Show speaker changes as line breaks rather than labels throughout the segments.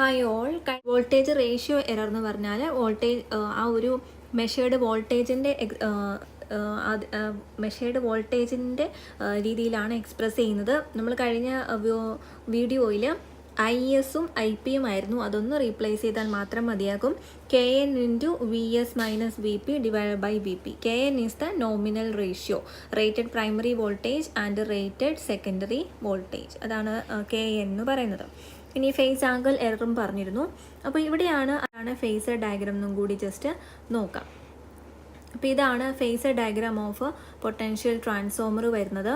Hi all. Voltage ratio error എന്ന് പറഞ്ഞാൽ voltage ആ ഒരു മെഷേർഡ് വോൾട്ടേജിൻ്റെ രീതിയിലാണ് എക്സ്പ്രസ് ചെയ്യുന്നത്. നമ്മൾ കഴിഞ്ഞ വീഡിയോയിൽ ഐ എസും ഐ പിയും ആയിരുന്നു. അതൊന്ന് റീപ്ലേസ് ചെയ്താൽ മാത്രം മതിയാകും. K N into V S minus V P divide by V P. K N is the nominal ratio, rated primary voltage and rated secondary voltage. അതാണ് കെ എൻ എന്ന് പറയുന്നത്. ഇനി ഫേസ് ആംഗിൾ എററും പറഞ്ഞിരുന്നു. അപ്പോൾ ഇവിടെയാണ് ഫേസർ ഡയഗ്രാം എന്നും കൂടി just നോക്കാം. അപ്പോൾ ഇതാണ് phasor diagram of potential transformer വരുന്നത്.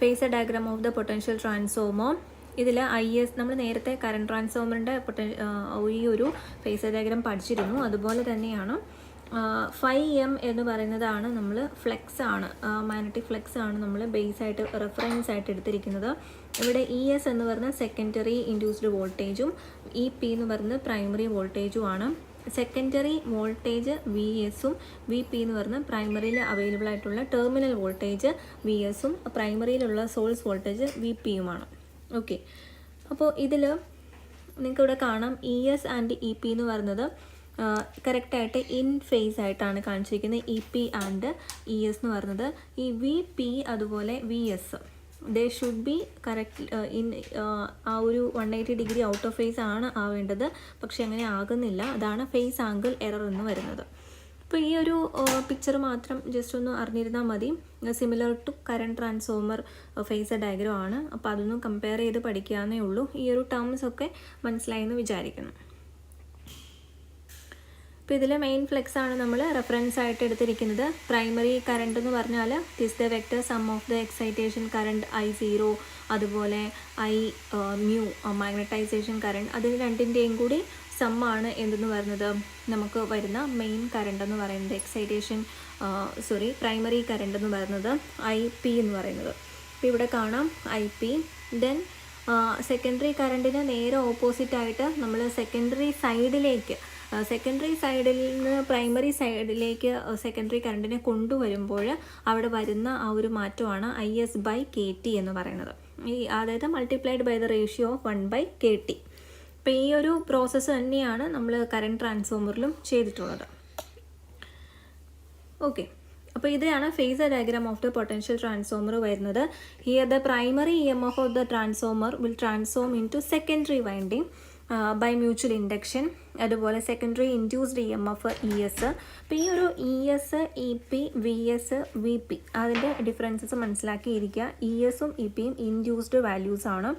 Phasor diagram of the potential transformer. ഇതിൽ ഐ എസ് നമ്മൾ നേരത്തെ കറണ്ട് ട്രാൻസ്ഫോമറിൻ്റെ ഈ ഒരു ഫേസർ ഡയഗ്രാം പഠിച്ചിരുന്നു. അതുപോലെ തന്നെയാണ് 5M എന്ന് പറയുന്നതാണ് നമ്മൾ ഫ്ലെക്സ് ആണ്, മാഗ്നറ്റിക് ഫ്ലെക്സ് ആണ് നമ്മൾ ബേസ് ആയിട്ട് റെഫറൻസ് ആയിട്ട് എടുത്തിരിക്കുന്നത്. ഇവിടെ ഇ എസ് എന്ന് പറയുന്നത് സെക്കൻഡറി ഇൻഡ്യൂസ്ഡ് വോൾട്ടേജും ഇ പി എന്ന് പറയുന്നത് പ്രൈമറി വോൾട്ടേജും ആണ്. സെക്കൻഡറി വോൾട്ടേജ് വി എസും വി പി എന്ന് പറയുന്നത് പ്രൈമറിയിൽ അവൈലബിൾ ആയിട്ടുള്ള ടെർമിനൽ വോൾട്ടേജ് വി എസും പ്രൈമറിയിലുള്ള സോഴ്സ് വോൾട്ടേജ് വി പിയുമാണ്. ഓക്കെ, അപ്പോൾ ഇതിൽ നിങ്ങൾക്ക് ഇവിടെ കാണാം E S and E P എന്ന് പറയുന്നത് കറക്റ്റായിട്ട് ഇൻ ഫേസ് ആയിട്ടാണ് കാണിച്ചിരിക്കുന്നത്. E P and E S എന്ന് പറയുന്നത് ഈ വി പി അതുപോലെ V S they should be correct in ആ ഒരു 180 ഡിഗ്രി ഔട്ട് ഓഫ് ഫേസ് ആണ് ആവേണ്ടത്. പക്ഷെ അങ്ങനെ ആകുന്നില്ല. അതാണ് ഫേസ് ആംഗിൾ എറർ എന്ന് വരുന്നത്. അപ്പോൾ ഈ ഒരു പിക്ചർ മാത്രം ജസ്റ്റ് ഒന്ന് അറിഞ്ഞിരുന്നാൽ മതി. Similar to current transformer phasor diagram ആണ്. അപ്പോൾ അതൊന്നും കമ്പയർ ചെയ്ത് പഠിക്കാവുന്നേ ഉള്ളൂ. ഈ ഒരു ടേംസ് ഒക്കെ മനസ്സിലായെന്ന് വിചാരിക്കുന്നു. അപ്പോൾ ഇതിൽ മെയിൻ ഫ്ലെക്സ് ആണ് നമ്മൾ റെഫറൻസ് ആയിട്ട് എടുത്തിരിക്കുന്നത്. പ്രൈമറി കറണ്ട് എന്ന് പറഞ്ഞാൽ this the vector some of the excitation current I0, അതുപോലെ I മ്യൂ മാഗ്നറ്റൈസേഷൻ കറണ്ട്. അതിന് രണ്ടിൻ്റെയും കൂടി സമ്മാണ് എന്തെന്ന് പറയുന്നത് നമുക്ക് വരുന്ന മെയിൻ കറണ്ട് എന്ന് പറയുന്നത് എക്സൈറ്റേഷൻ പ്രൈമറി കറണ്ട് എന്ന് പറയുന്നത് IP എന്ന് പറയുന്നത്. അപ്പോൾ ഇവിടെ കാണാം IP. ദെൻ സെക്കൻഡറി കറണ്ടിന് നേരെ ഓപ്പോസിറ്റായിട്ട് നമ്മൾ സെക്കൻഡറി സൈഡിൽ നിന്ന് പ്രൈമറി സൈഡിലേക്ക് സെക്കൻഡറി കറണ്ടിനെ കൊണ്ടുവരുമ്പോൾ അവിടെ വരുന്ന ആ ഒരു മാറ്റമാണ് IS/KT എന്ന് പറയുന്നത്. അതായത് multiplied by the ratio of 1/KT. അപ്പോൾ ഈ ഒരു പ്രോസസ്സ് തന്നെയാണ് നമ്മൾ കറണ്ട് ട്രാൻസ്ഫോമറിലും ചെയ്തിട്ടുള്ളത്. ഓക്കെ, അപ്പോൾ ഇതാണ് phasor diagram of the potential transformer വരുന്നത്. Here the primary EMF of the transformer will transform in to secondary winding by mutual induction. അതുപോലെ സെക്കൻഡറി ഇൻഡ്യൂസ്ഡ് EMF ES. അപ്പോൾ ഈ ഒരു ES, EP, VS, VP അതിൻ്റെ differences മനസ്സിലാക്കിയിരിക്കുക. ESും EPയും induced values ആണ്.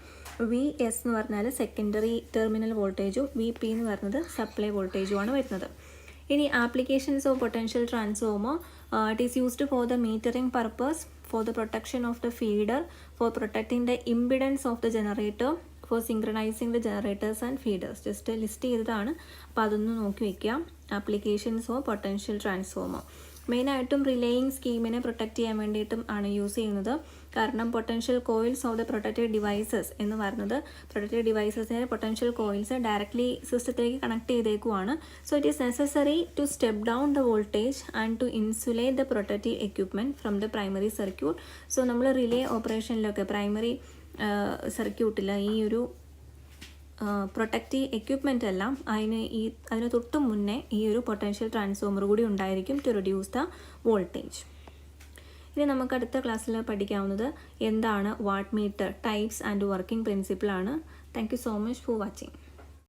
VS എന്ന് പറഞ്ഞാൽ secondary terminal വോൾട്ടേജും VP എന്ന് പറയുന്നത് സപ്ലൈ വോൾട്ടേജുമാണ് വരുന്നത്. ഇനി applications of potential transformer. It is used for the metering purpose, for the protection of the feeder, for protecting the impedance of the generator, for synchronising the generators and feeders. Just list ചെയ്തതാണ്. അപ്പോൾ അതൊന്ന് നോക്കി വയ്ക്കാം. Applications of potential transformer മെയിനായിട്ടും relaying സ്കീമിനെ protect ചെയ്യാൻ വേണ്ടിയിട്ടും ആണ് യൂസ് ചെയ്യുന്നത്. കാരണം potential coils of the protected devices എന്ന് പറയുന്നത് പ്രൊട്ടക്റ്റഡ് ഡിവൈസസിനെ പൊട്ടൻഷ്യൽ കോയിൽസ് ഡയറക്റ്റ്ലി സിസ്റ്റത്തിലേക്ക് connect ചെയ്തേക്കുവാണ്. So it is necessary to step down the voltage and to insulate the protective equipment from the primary circuit. So നമ്മൾ relay ഓപ്പറേഷനിലൊക്കെ primary സർക്യൂട്ടിൽ ഈ ഒരു protective equipment എല്ലാം അതിന് തൊട്ട് മുന്നേ ഈ ഒരു പൊട്ടൻഷ്യൽ ട്രാൻസ്ഫോമർ കൂടി ഉണ്ടായിരിക്കും ടു റെഡ്യൂസ് ദ വോൾട്ടേജ്. ഇനി നമുക്ക് അടുത്ത ക്ലാസ്സിൽ പഠിക്കാവുന്നത് എന്താണ് what meter types and working principle ആണ്. Thank you so much for watching.